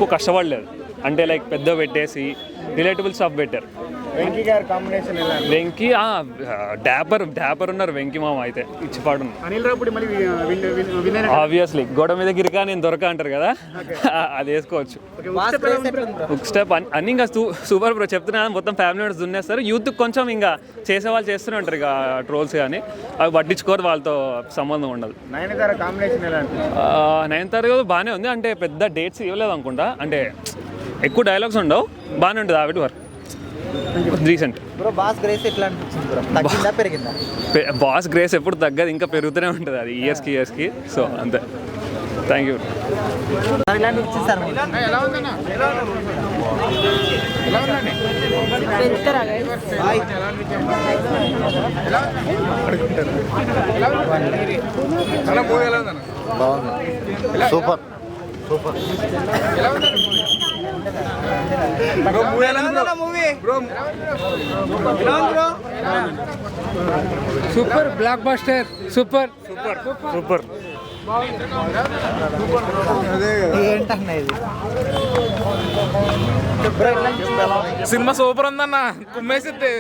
ఎక్కువ కష్టపడలేదు, అంటే లైక్ పెద్ద పెట్టేసి రిలేటబుల్ స్టఫ్ పెట్టారు. వెంకీ గారి కాంబినేషన్ ఎలా? వెంకీ డాపర్ ఉన్నారు వెంకీ మామ అయితే ఇచ్చిపాడు. అనిల్ రావుపూడి మళ్ళీ ఆబ్వియస్లీ గోడ మీద గిరికా నేను దొరక అంటారు కదా, అది వేసుకోవచ్చు. హుక్ స్టెప్ అన్ని ఇంకా సూపర్ బ్రో, చెప్తున్నా మొత్తం ఫ్యామిలీ మెంబర్స్ దున్నేస్తారు. యూత్ కొంచెం ఇంకా చేసేవాళ్ళు చేస్తూనే ఉంటారు ఇక ట్రోల్స్ కానీ, అవి పట్టించుకోరు, వాళ్ళతో సంబంధం ఉండదు. నయనతార కాంబినేషన్ ఎలా? నయనతార బాగానే ఉంది, అంటే పెద్ద డేట్స్ ఇవ్వలేదు అనుకుంటా, అంటే ఎక్కువ డైలాగ్స్ ఉండవు, బాగానే ఉంటుంది ఆవిడ వర్క్ రీసెంట్. బాస్ గ్రేస్ ఎట్లా అనిపించింది బ్రో? తగ్గిందా పెరిగిందా? బాస్ గ్రేస్ ఎప్పుడు తగ్గదు, ఇంకా పెరుగుతూనే ఉంటుంది అది ఇయర్స్కి. సో అంతే. Thank you. Super super. Super block buster. Super super super. ఏంటన్నా ఇది? సినిమా సూపర్ ఉందన్న, కుమ్మేసిద్ది.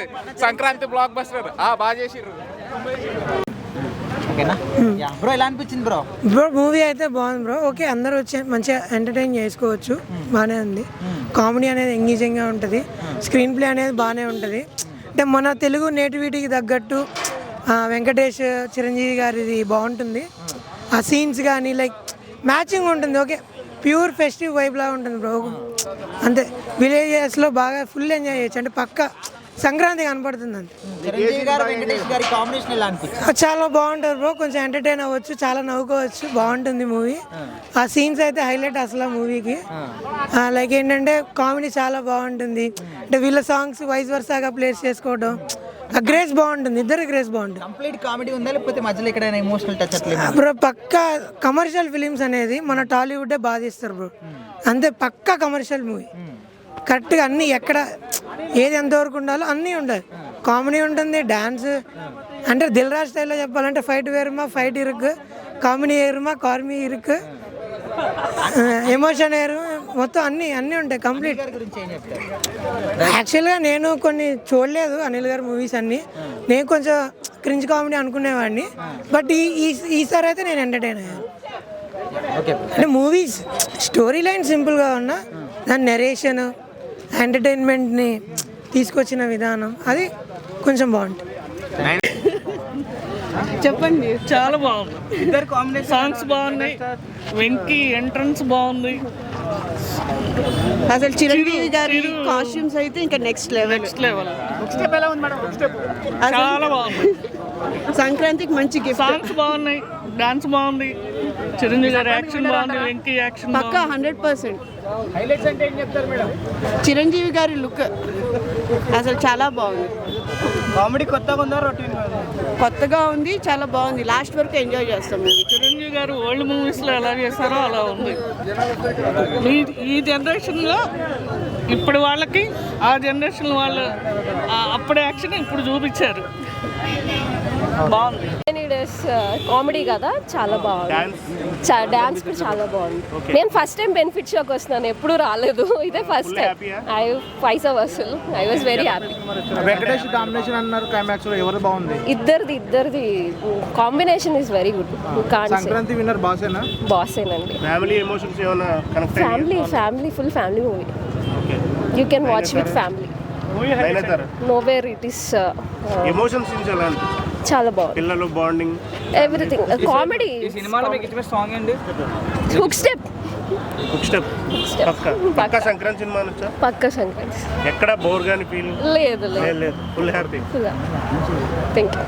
సంక్రాంతి బ్లాక్ బస్టర్ బాగా చేసిర్రు. ఓకేనా బ్రో? ఎలా అనిపించింది బ్రో? బ్రో మూవీ అయితే బాగుంది బ్రో. ఓకే, అందరూ వచ్చి మంచిగా ఎంటర్టైన్ చేసుకోవచ్చు, బాగానే ఉంది. కామెడీ అనేది ఎంగేజింగ్గా ఉంటుంది, స్క్రీన్ ప్లే అనేది బాగానే ఉంటుంది. అంటే మన తెలుగు నేటివిటీకి తగ్గట్టు వెంకటేష్ చిరంజీవి గారిది బాగుంటుంది. ఆ సీన్స్ కానీ లైక్ మ్యాచింగ్ ఉంటుంది. ఓకే, ప్యూర్ ఫెస్టివ్ వైబ్ లాగా ఉంటుంది బ్రో. అంతే, విలేజెస్లో బాగా ఫుల్ ఎంజాయ్ చేయొచ్చు, అంటే పక్క సంక్రాంతి కనపడుతుంది అంతే. చాలా బాగుంటుంది బ్రో, కొంచెం ఎంటర్టైన్ అవ్వచ్చు, చాలా నవ్వుకోవచ్చు, బాగుంటుంది మూవీ. ఆ సీన్స్ అయితే హైలైట్ అసలు మూవీకి. లైక్ ఏంటంటే కామెడీ చాలా బాగుంటుంది, అంటే వీళ్ళ సాంగ్స్ వైస్ వర్సాగా ప్లేస్ చేసుకోవడం, ఆ గ్రేస్ బాగుంటుంది, ఇద్దరు గ్రేస్ బాగుంటుంది. కంప్లీట్ కామెడీ ఉందా లేకపోతే మధ్యలో ఎక్కడైనా ఎమోషనల్ టచ్ అట్లా? బ్రో పక్కా కమర్షియల్ ఫిలిమ్స్ అనేది మన టాలీవుడే బాధిస్తారు బ్రో, అంతే. పక్కా కమర్షియల్ మూవీ, కరెక్ట్గా అన్నీ ఎక్కడ ఏది ఎంతవరకు ఉండాలో అన్నీ ఉండాలి. కామెడీ ఉంటుంది, డ్యాన్స్, అంటే దిల్ రాజు స్టైల్లో చెప్పాలంటే ఫైట్ వేరుమా ఫైట్ ఇరుకు, కామెడీ ఏరుమా కార్మీ ఇరుకు, ఎమోషన్ ఏరు, మొత్తం అన్నీ ఉంటాయి కంప్లీట్. యాక్చువల్గా నేను కొన్ని చూడలేదు అనిల్ గారి మూవీస్ అన్నీ, నేను కొంచెం క్రింజ్ కామెడీ అనుకునేవాడిని, బట్ ఈసారి అయితే నేను ఎంటర్టైన్ అయ్యాను. అంటే మూవీస్ స్టోరీ లైన్ సింపుల్గా ఉన్నా, దాని నెరేషన్ ఎంటర్టైన్మెంట్ని తీసుకొచ్చిన విధానం అది కొంచెం బాగుంటుంది. చెప్పండి. చాలా బాగుంది, ఇద్దరు కాంబినేషన్ సాంగ్స్ బాగున్నాయి, వెంకీ ఎంట్రన్స్ బాగుంది, అసలు చిరంజీవి గారి కాస్ట్యూమ్స్ అయితే ఇంకా నెక్స్ట్ లెవెల్. చాలా బాగుంది, సంక్రాంతికి మంచి గిఫ్ట్. సాంగ్స్ బాగున్నాయి, డాన్స్ బాగుంది, చిరంజీవి గారి యాక్షన్ బాగుంది, వెంకీ యాక్షన్ పక్కా 100%. హైలైట్స్ అంటే ఏం చెప్తారు మేడం? చిరంజీవి గారి లుక్ అసలు చాలా బాగుంది. కామెడీ కొత్తగా ఉందా రొటీన్? కొత్తగా ఉంది, చాలా బాగుంది, లాస్ట్ వరకు ఎంజాయ్ చేస్తాం. చిరంజీవి గారు ఓల్డ్ మూవీస్లో ఎలా చేస్తారో అలా ఉంది. ఈ జనరేషన్లో ఇప్పుడు వాళ్ళకి ఆ జనరేషన్ వాళ్ళు అప్పుడే యాక్షన్ ఇప్పుడు చూపించారు, బాగుంది. కామెడీ కదా, చాలా బాగుంది. డాన్స్ కూడా చాలా బాగుంది. నేను ఫస్ట్ టైం బెనిఫిట్ షోకి వస్తున్నాను, ఎప్పుడు రాలేదు, ఇదే ఫస్ట్ టైం. పైసా వసూలు, I was very happy. Venkatesh combination అన్నారు, క్లైమాక్స్ లో ఎవరు బాగుంది? ఇద్దరిది combination is very good. Sankranti winner బాసేనా? బాసేనండి. ఫ్యామిలీ ఎమోషన్స్ ఏమైనా కనెక్ట్ అయ్యాయా? Family full family movie. You can watch with family. Nowhere it is emotions ఎలా అనిపించింది? చాలా బాగుంది, పిల్లలు బాండింగ్, ఎవ్రీథింగ్. కామెడీ. ఈ సినిమాలో మీకు ఇష్టమైన సాంగ్ ఏంటి? Hook step. పక్కా సంక్రాంతి సినిమా అనొచ్చా? పక్కా సంక్రాంతి, ఎక్కడ బోర్ గాని ఫీల్ లేదు. Full happy. Thank you.